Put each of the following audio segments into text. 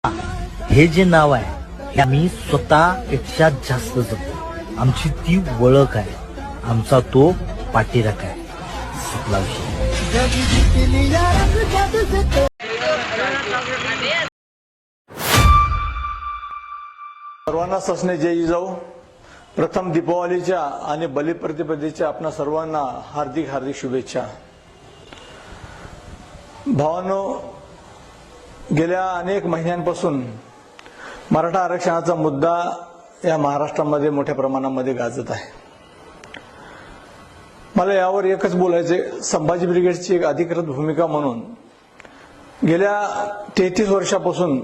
हे जे नाव आहे हे आम्ही स्वतःपेक्षा जास्त जपतो. आमची ती ओळख आहे, आमचा तो पाठीराखा आहे. संपला विषय. सर्वांना ससने जय जिजाऊ. प्रथम दीपावलीच्या आणि बलिप्रतिपदेच्या आपणा सर्वांना हार्दिक हार्दिक शुभेच्छा. भावांनो, गेल्या अनेक महिन्यांपासून मराठा आरक्षणाचा मुद्दा या महाराष्ट्रामध्ये मोठ्या प्रमाणामध्ये गाजत आहे. मला यावर एकच बोलायचे, संभाजी ब्रिगेडची एक अधिकृत भूमिका म्हणून गेल्या 33 वर्षापासून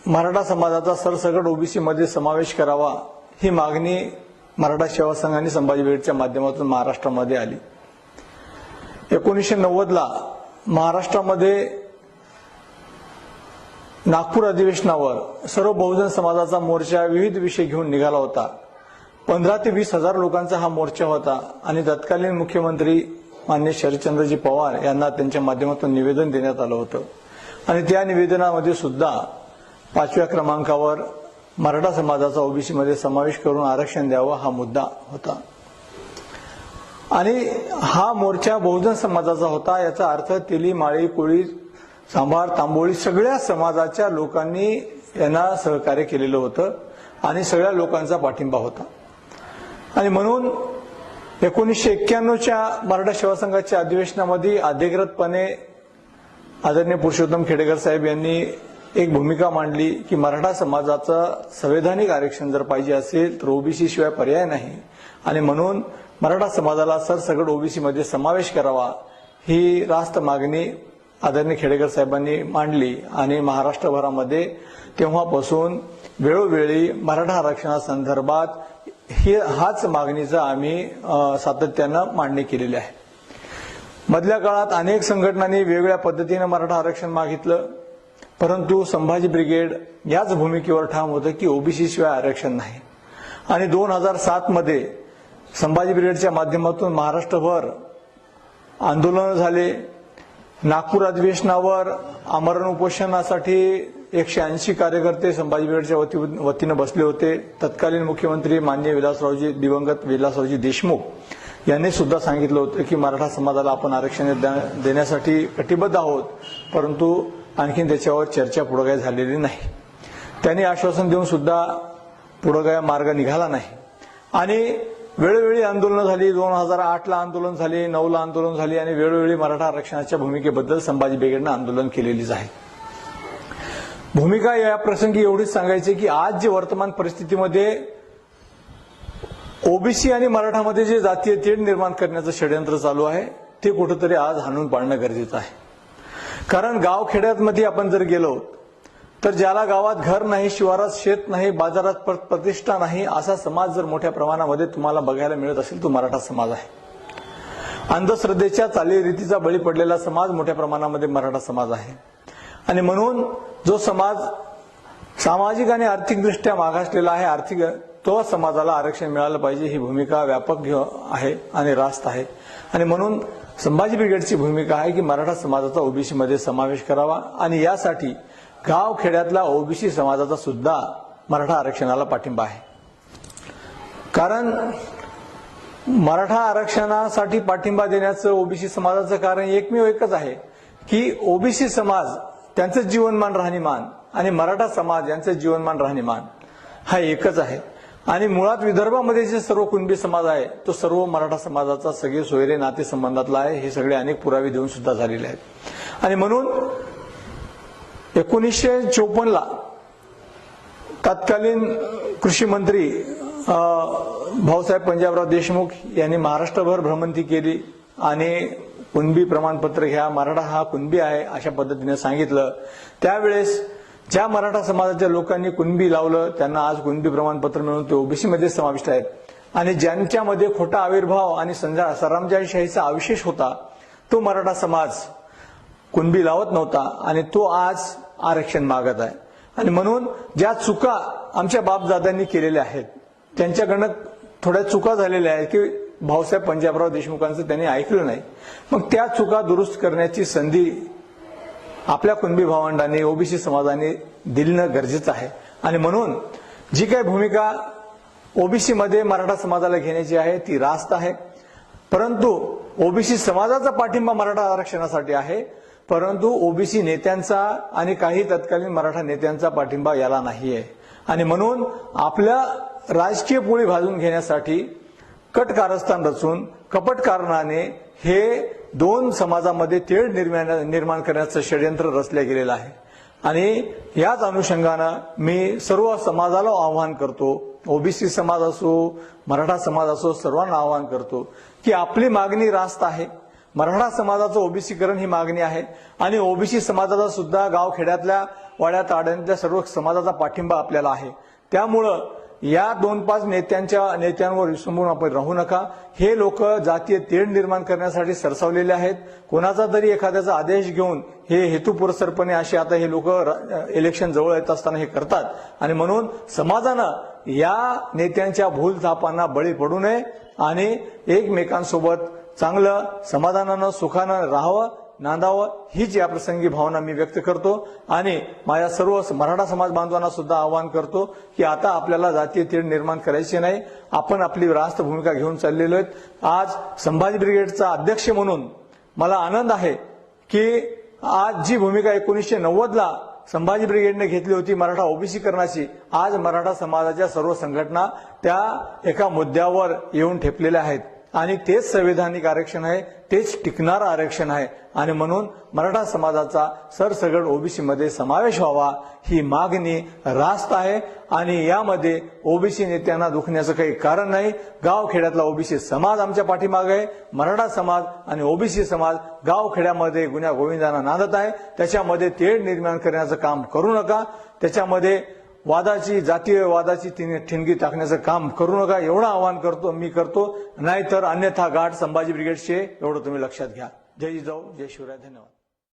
मराठा समाजाचा सरसकट ओबीसी मध्ये समावेश करावा ही मागणी मराठा सेवा संघ आणि संभाजी ब्रिगेडच्या माध्यमातून महाराष्ट्रामध्ये आली. 1990 ला महाराष्ट्रामध्ये नागपूर अधिवेशनावर सर्व बहुजन समाजाचा मोर्चा विविध विषय घेऊन निघाला होता. 15 ते 20 हजार लोकांचा हा मोर्चा होता आणि तत्कालीन मुख्यमंत्री माननीय शरदचंद्रजी पवार यांना त्यांच्या माध्यमातून निवेदन देण्यात आलं होतं आणि त्या निवेदनामध्ये सुद्धा 5व्या क्रमांकावर मराठा समाजाचा ओबीसी मध्ये समावेश करून आरक्षण द्यावं हा मुद्दा होता. आणि हा मोर्चा बहुजन समाजाचा होता. याचा अर्थ तेली, माळी, कोळी, सांभार, तांबोळी सगळ्या समाजाच्या लोकांनी यांना सहकार्य केलेलं होतं आणि सगळ्या लोकांचा पाठिंबा होता. आणि म्हणून 1991च्या मराठा सेवा संघाच्या अधिवेशनामध्ये अधिकृतपणे आदरणीय पुरुषोत्तम खेडेकर साहेब यांनी एक भूमिका मांडली की मराठा समाजाचं संवैधानिक आरक्षण जर पाहिजे असेल तर ओबीसी शिवाय पर्याय नाही आणि म्हणून मराठा समाजाला सरसकट ओबीसी मध्ये समावेश करावा ही रास्त मागणी आदरणीय खेडेकर साहेबांनी मांडली. आणि महाराष्ट्रभरामध्ये तेव्हापासून वेळोवेळी मराठा आरक्षणासंदर्भात हाच मागणीचा आम्ही सातत्यानं मांडणी केलेली आहे. मधल्या काळात अनेक संघटनांनी वेगवेगळ्या पद्धतीने मराठा आरक्षण मागितलं, परंतु संभाजी ब्रिगेड याच भूमिकेवर ठाम होतं की ओबीसी शिवाय आरक्षण नाही. आणि 2007 मध्ये संभाजी ब्रिगेडच्या माध्यमातून महाराष्ट्रभर आंदोलन झाले. नागपूर अधिवेशनावर आमरण उपोषणासाठी 180 कार्यकर्ते संभाजी ब्रिगेडच्या वतीनं बसले होते. तत्कालीन मुख्यमंत्री माननीय दिवंगत विलासरावजी देशमुख यांनी सुद्धा सांगितलं होतं की मराठा समाजाला आपण आरक्षण देण्यासाठी कटिबद्ध आहोत, परंतु आणखीन त्याच्यावर चर्चा पुढे काही झालेली नाही. त्यांनी आश्वासन देऊन सुद्धा पुढे काही मार्ग निघाला नाही. आणि वेळोवेळी आंदोलनं झाली. 2008 ला आंदोलन झाले, 9 ला आंदोलन झाली आणि वेळोवेळी मराठा आरक्षणाच्या भूमिकेबद्दल संभाजी ब्रिगेडनं आंदोलन केलेलीच आहे. भूमिका या प्रसंगी एवढीच सांगायची की आज जे वर्तमान परिस्थितीमध्ये ओबीसी आणि मराठामध्ये जे जातीय तेढ निर्माण करण्याचं षडयंत्र चालू आहे ते कुठेतरी आज हाणून पाडणं गरजेचं आहे. कारण गावखेड्यामध्ये आपण जर गेलो तर ज्याला गावात घर नाही, शिवारात शेत नाही, बाजारात प्रतिष्ठा नाही असा समाज जर मोठ्या प्रमाणामध्ये तुम्हाला बघायला मिळत असेल तो मराठा समाज आहे. अंधश्रद्धेच्या चालीरीतीचा बळी पडलेला समाज मोठ्या प्रमाणामध्ये मराठा समाज आहे. आणि म्हणून जो समाज सामाजिक आणि आर्थिकदृष्ट्या मागासलेला आहे, तो समाजाला आरक्षण मिळालं पाहिजे ही भूमिका व्यापक आहे आणि रास्त आहे. आणि म्हणून संभाजी ब्रिगेडची भूमिका आहे की मराठा समाजाचा ओबीसी मध्ये समावेश करावा आणि यासाठी गाव खेड्यातला ओबीसी समाजाचा सुद्धा मराठा आरक्षणाला पाठिंबा आहे. कारण मराठा आरक्षणासाठी पाठिंबा देण्याचं ओबीसी समाजाचं कारण एकमेव एकच आहे की ओबीसी समाज त्यांचं जीवनमान राहणीमान आणि मराठा समाज यांचं जीवनमान राहणीमान हा एकच आहे. आणि मुळात विदर्भामध्ये जे सर्व कुणबी समाज आहे तो सर्व मराठा समाजाचा सगळे सोयरे नाते संबंधातला आहे. हे सगळे अनेक पुरावे देऊन सुद्धा झालेले आहेत. आणि म्हणून 1954 ला तत्कालीन कृषी मंत्री भाऊसाहेब पंजाबराव देशमुख यांनी महाराष्ट्रभर भ्रमंती केली आणि कुणबी प्रमाणपत्र घ्या, मराठा हा कुणबी आहे अशा पद्धतीने सांगितलं. त्यावेळेस ज्या मराठा समाजाच्या लोकांनी कुणबी लावलं त्यांना आज कुणबी प्रमाणपत्र मिळून ते ओबीसी मध्ये समाविष्ट आहेत. आणि ज्यांच्यामध्ये खोटा आविर्भाव आणि सरंजामशाहीचा अविशेष होता तो मराठा समाज कुणबी लावत नव्हता आणि तो आज आरक्षण मागत आहे. आणि म्हणून ज्या चुका आमच्या बापदादांनी केलेल्या आहेत त्यांच्याकडनं थोड्या चुका झालेल्या आहेत की भाऊसाहेब पंजाबराव देशमुखांचं त्यांनी ऐकलं नाही. मग त्या चुका दुरुस्त करण्याची संधी आपल्या कुणबी भावंडांनी ओबीसी समाजाने दिलं गरजेचं आहे. आणि म्हणून जी काही भूमिका ओबीसी मध्ये मराठा समाजाला घेण्याची आहे ती रास्त आहे. परंतु ओबीसी समाजाचा पाठिंबा मराठा आरक्षणासाठी आहे, परंतु ओबीसी नेत्यांचा आणि काही तत्कालीन मराठा नेत्यांचा पाठिंबा याला नाही आहे. आणि म्हणून आपल्या राजकीय पोळी भाजून घेण्यासाठी कट कारस्थान रचून कपट कारणाने हे दोन समाजामध्ये तेढ निर्माण करण्याचं षडयंत्र रचलं गेलेलं आहे. आणि याच अनुषंगानं मी सर्व समाजाला आवाहन करतो, ओबीसी समाज असो मराठा समाज असो, सर्वांना आवाहन करतो की आपली मागणी रास्त आहे. मराठा समाजाचं ओबीसीकरण ही मागणी आहे आणि ओबीसी समाजाचा सुद्धा गावखेड्यातल्या वाड्यात आड्यातल्या सर्व समाजाचा पाठिंबा आपल्याला आहे. त्यामुळं या 2-5 नेत्यांवर विसंबून आपण राहू नका. हे लोक जातीय तेढ निर्माण करण्यासाठी सरसावलेले आहेत. कोणाचा तरी एखाद्याचा आदेश घेऊन हे हेतुपुरस्सरपणे असे आता हे लोक इलेक्शन जवळ येत असताना हे करतात. आणि म्हणून समाजानं या नेत्यांच्या भूलथापांना बळी पडू नये आणि एकमेकांसोबत चांगलं समाधानानं सुखानं राहावं, नांदावं, हीच या प्रसंगी भावना मी व्यक्त करतो. आणि माझ्या सर्व मराठा समाज बांधवांना सुद्धा आवाहन करतो की आता आपल्याला जातीय तेढ निर्माण करायची नाही. आपण आपली रास्त भूमिका घेऊन चाललेलो आहेत. आज संभाजी ब्रिगेडचा अध्यक्ष म्हणून मला आनंद आहे की आज जी भूमिका 1990ला संभाजी ब्रिगेडने घेतली होती मराठा ओबीसीकरणाची, आज मराठा समाजाच्या सर्व संघटना त्या एका मुद्द्यावर येऊन ठेपलेल्या आहेत. आणि तेच संवैधानिक आरक्षण आहे, तेच टिकणारं आरक्षण आहे. आणि म्हणून मराठा समाजाचा सरसगट ओबीसी मध्ये समावेश व्हावा ही मागणी रास्त आहे. आणि यामध्ये ओबीसी नेत्यांना दुखण्याचं काही कारण नाही. गावखेड्यातला ओबीसी समाज आमच्या पाठीमागे आहे. मराठा समाज आणि ओबीसी समाज गावखेड्यामध्ये गुन्ह्या गोविंदांना नांदत आहे. त्याच्यामध्ये तेढ निर्माण करण्याचं काम करू नका. त्याच्यामध्ये जातीय वादाची ठिणगी टाकण्याचं काम करू नका, एवढं आवाहन मी करतो. नाहीतर अन्यथा गाठ संभाजी ब्रिगेडचे एवढं तुम्ही लक्षात घ्या. जय जिजाऊ, जय शिवराय, धन्यवाद.